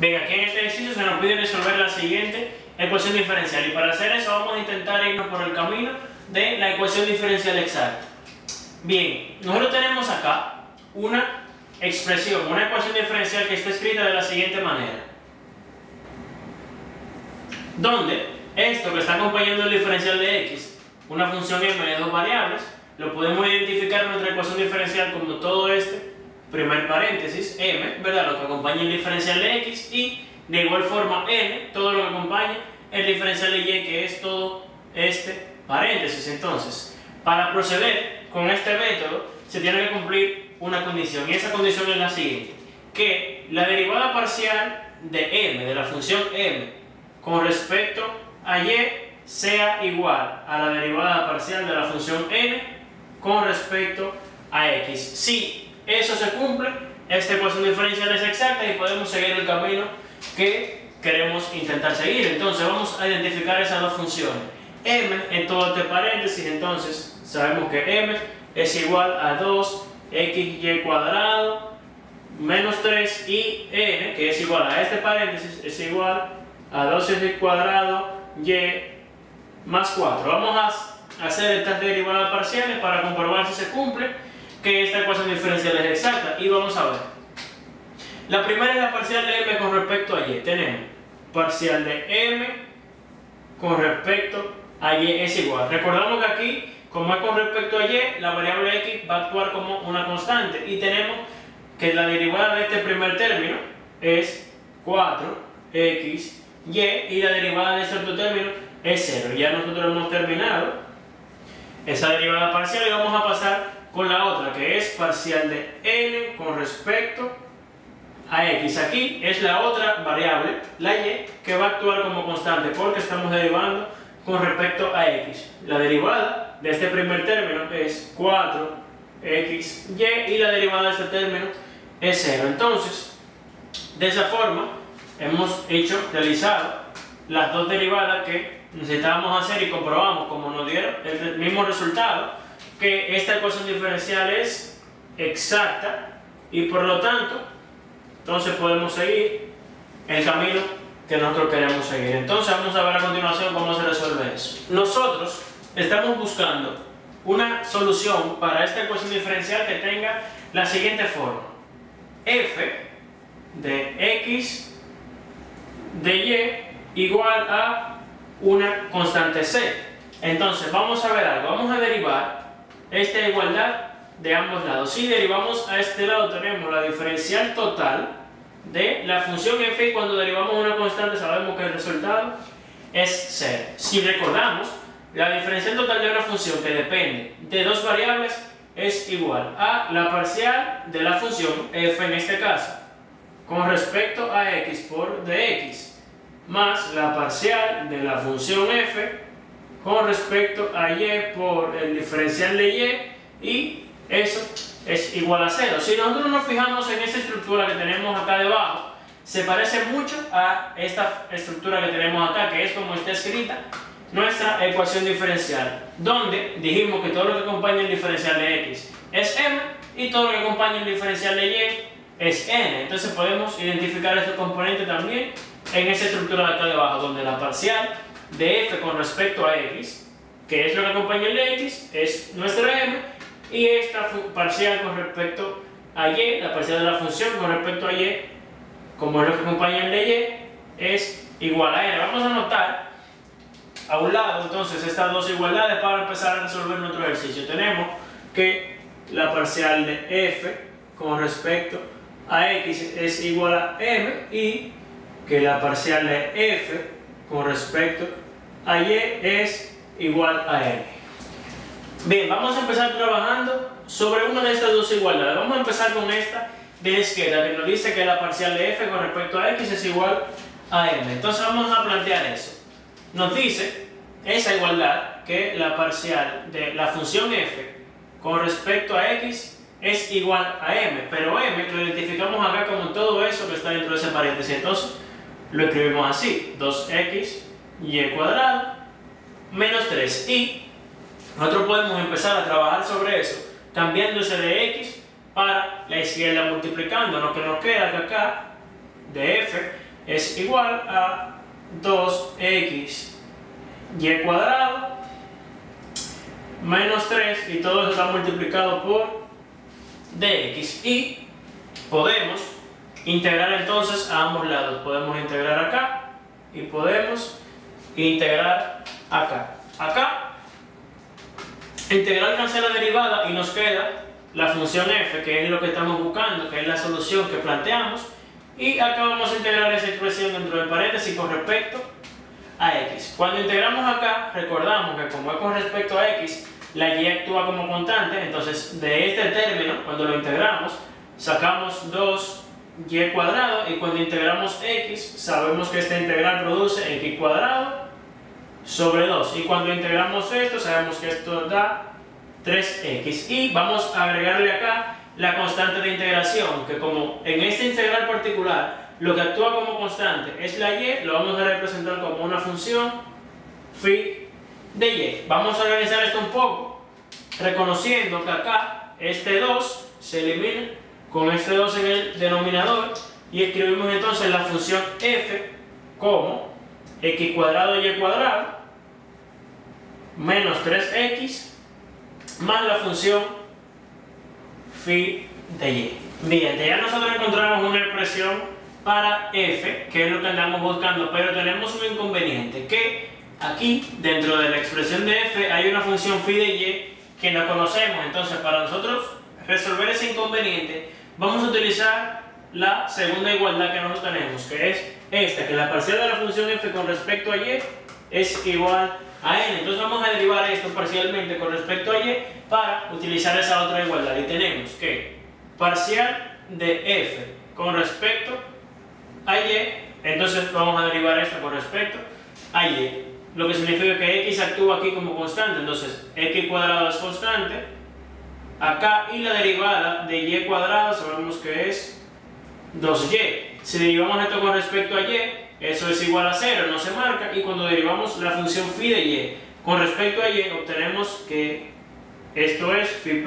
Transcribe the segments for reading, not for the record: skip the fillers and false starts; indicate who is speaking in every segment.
Speaker 1: Bien, aquí en este ejercicio se nos pide resolver la siguiente ecuación diferencial, y para hacer eso vamos a intentar irnos por el camino de la ecuación diferencial exacta. Bien, nosotros tenemos acá una expresión, una ecuación diferencial que está escrita de la siguiente manera, donde esto que está acompañando el diferencial de x, una función m de dos variables, lo podemos identificar en nuestra ecuación diferencial como todo este primer paréntesis, m, ¿verdad? Lo que acompaña el diferencial de x, y de igual forma n, todo lo que acompaña el diferencial de y, que es todo este paréntesis. Entonces, para proceder con este método, se tiene que cumplir una condición, y esa condición es la siguiente: que la derivada parcial de m, de la función m, con respecto a y, sea igual a la derivada parcial de la función n con respecto a x. Si eso se cumple, esta ecuación diferencial es exacta y podemos seguir el camino que queremos intentar seguir. Entonces vamos a identificar esas dos funciones, m en todo este paréntesis. Entonces sabemos que m es igual a 2xy cuadrado menos 3, y n, que es igual a este paréntesis, es igual a 2x cuadrado y más 4. Vamos a hacer estas derivadas parciales para comprobar si se cumple que esta ecuación diferencial es exacta, y vamos a ver. La primera es la parcial de m con respecto a y. Tenemos parcial de m con respecto a y es igual. Recordamos que aquí, como es con respecto a y, la variable x va a actuar como una constante, y tenemos que la derivada de este primer término es 4xy, y la derivada de este otro término es 0. Ya nosotros hemos terminado esa derivada parcial y vamos a pasar con la otra, que es parcial de n con respecto a x. Aquí es la otra variable, la y, que va a actuar como constante porque estamos derivando con respecto a x. La derivada de este primer término es 4xy y la derivada de este término es 0. Entonces, de esa forma hemos realizado las dos derivadas que necesitábamos hacer, y comprobamos, como nos dieron el mismo resultado, que esta ecuación diferencial es exacta, y por lo tanto entonces podemos seguir el camino que nosotros queremos seguir. Entonces vamos a ver a continuación cómo se resuelve eso. Nosotros estamos buscando una solución para esta ecuación diferencial que tenga la siguiente forma: f de x de y igual a una constante c. Entonces vamos a ver algo, vamos a derivar esta igualdad de ambos lados. Si derivamos a este lado, tenemos la diferencial total de la función f, y cuando derivamos una constante sabemos que el resultado es 0. Si recordamos, la diferencial total de una función que depende de dos variables es igual a la parcial de la función f, en este caso, con respecto a x por dx, más la parcial de la función f con respecto a y por el diferencial de y eso es igual a 0. Si nosotros nos fijamos en esta estructura que tenemos acá debajo, se parece mucho a esta estructura que tenemos acá, que es como está escrita nuestra ecuación diferencial, donde dijimos que todo lo que acompaña el diferencial de x es m y todo lo que acompaña el diferencial de y es n. Entonces podemos identificar este componente también en esta estructura de acá debajo, donde la parcial de f con respecto a x, que es lo que acompaña el de x, es nuestra m, y esta parcial con respecto a y, la parcial de la función con respecto a y, como es lo que acompaña el de y, es igual a n. Vamos a anotar a un lado entonces estas dos igualdades para empezar a resolver nuestro ejercicio. Tenemos que la parcial de f con respecto a x es igual a m, y que la parcial de f con respecto a y es igual a n. Bien, vamos a empezar trabajando sobre una de estas dos igualdades. Vamos a empezar con esta de la izquierda, que nos dice que la parcial de f con respecto a x es igual a m. Entonces vamos a plantear eso. Nos dice esa igualdad que la parcial de la función f con respecto a x es igual a m, pero m lo identificamos acá como todo eso que está dentro de ese paréntesis. Entonces lo escribimos así: 2xy cuadrado menos 3, y nosotros podemos empezar a trabajar sobre eso cambiando ese de x para la izquierda, multiplicando. Lo que nos queda acá de f es igual a 2x y cuadrado menos 3, y todo eso está multiplicado por dx, y podemos integrar entonces a ambos lados. Podemos integrar acá y podemos integrar acá. Acá integral cancela derivada y nos queda la función f, que es lo que estamos buscando, que es la solución que planteamos, y acá vamos a integrar esa expresión dentro del paréntesis con respecto a x. Cuando integramos acá, recordamos que como es con respecto a x, la y actúa como constante, entonces de este término, cuando lo integramos, sacamos 2y cuadrado, y cuando integramos x, sabemos que esta integral produce x cuadrado sobre 2, y cuando integramos esto, sabemos que esto da 3x, y vamos a agregarle acá la constante de integración, que como en esta integral particular lo que actúa como constante es la y, lo vamos a representar como una función phi de y. Vamos a organizar esto un poco, reconociendo que acá este 2 se elimina con este 2 en el denominador, y escribimos entonces la función f como x cuadrado y cuadrado menos 3x más la función phi de y. Bien, ya nosotros encontramos una expresión para f, que es lo que andamos buscando, pero tenemos un inconveniente, que aquí dentro de la expresión de f hay una función phi de y que no conocemos. Entonces, para nosotros resolver ese inconveniente, vamos a utilizar la segunda igualdad que nosotros tenemos, que es esta, que la parcial de la función f con respecto a y es igual a n. Entonces vamos a derivar esto parcialmente con respecto a y para utilizar esa otra igualdad, y tenemos que parcial de f con respecto a y, entonces vamos a derivar esto con respecto a y, lo que significa que x actúa aquí como constante, entonces x cuadrado es constante acá, y la derivada de y cuadrado sabemos que es 2y. Si derivamos esto con respecto a y, eso es igual a 0, no se marca, y cuando derivamos la función phi de y con respecto a y, obtenemos que esto es phi'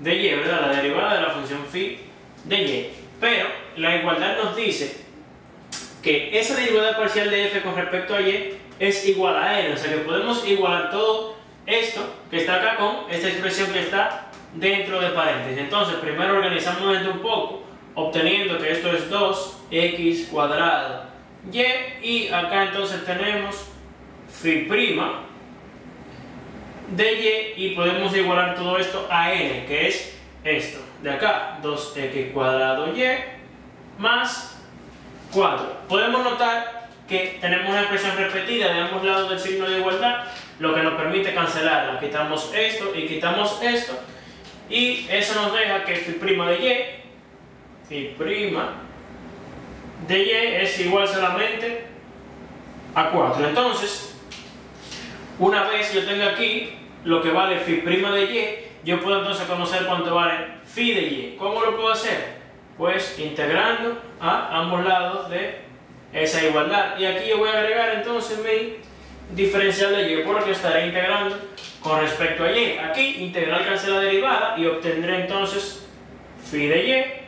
Speaker 1: de y, ¿verdad? La derivada de la función phi de y. Pero la igualdad nos dice que esa derivada parcial de f con respecto a y es igual a n, o sea que podemos igualar todo esto que está acá con esta expresión que está dentro de paréntesis. Entonces primero organizamos esto un poco, obteniendo que esto es 2x cuadrado y acá entonces tenemos phi' de y podemos igualar todo esto a n, que es esto de acá, 2x cuadrado y más 4. Podemos notar que tenemos una expresión repetida de ambos lados del signo de igualdad, lo que nos permite cancelarla. Quitamos esto y quitamos esto, y eso nos deja que phi' de y es igual solamente a 4. Entonces, una vez yo tenga aquí lo que vale phi' de y, yo puedo entonces conocer cuánto vale phi de y. ¿Cómo lo puedo hacer? Pues integrando a ambos lados de esa igualdad. Y aquí yo voy a agregar entonces mi diferencial de y, porque estaré integrando con respecto a y. Aquí integral cancela derivada y obtendré entonces phi de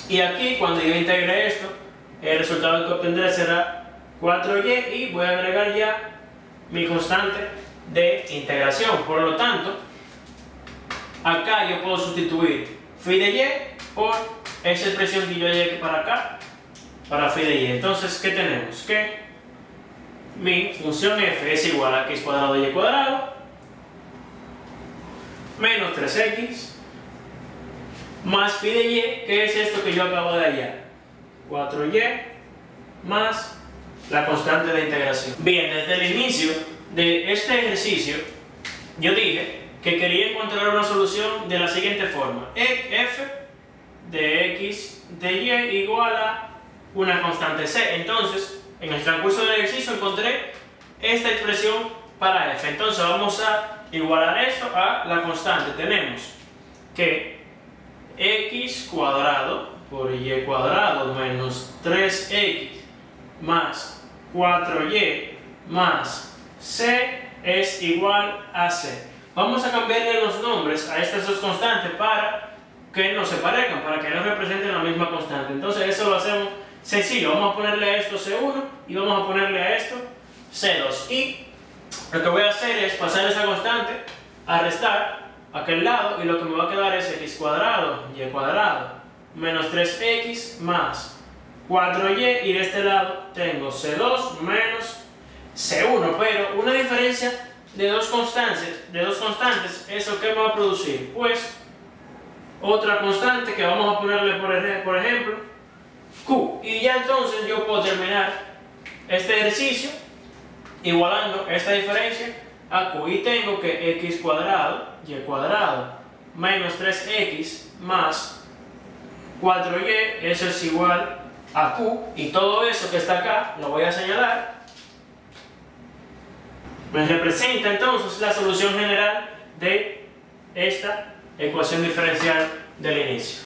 Speaker 1: y. Y aquí, cuando yo integre esto, el resultado que obtendré será 4y, y voy a agregar ya mi constante de integración. Por lo tanto, acá yo puedo sustituir phi de y por esa expresión que yo llegué para acá, para phi de y. Entonces, ¿qué tenemos? Que mi función f es igual a x cuadrado y cuadrado menos 3x más phi de y, que es esto que yo acabo de hallar, 4y más la constante de integración. Bien, desde el inicio de este ejercicio yo dije que quería encontrar una solución de la siguiente forma: f de x de y igual a una constante c. Entonces, en el transcurso del ejercicio encontré esta expresión para f. Entonces vamos a igualar esto a la constante. Tenemos que x cuadrado por y cuadrado menos 3x más 4y más c es igual a c. Vamos a cambiarle los nombres a estas dos constantes para que no se parezcan, para que no representen la misma constante. Entonces eso lo hacemos Sencillo, vamos a ponerle a esto C1 y vamos a ponerle a esto C2. Y lo que voy a hacer es pasar esa constante a restar a aquel lado y lo que me va a quedar es x cuadrado, y cuadrado, menos 3x más 4y, y de este lado tengo C2 menos C1, pero una diferencia de dos constantes, ¿eso qué me va a producir? Pues otra constante que vamos a ponerle por ejemplo Q, y ya entonces yo puedo terminar este ejercicio igualando esta diferencia a Q, y tengo que x cuadrado, y cuadrado, menos 3x más 4y, eso es igual a Q, y todo eso que está acá lo voy a señalar. Me representa entonces la solución general de esta ecuación diferencial del inicio.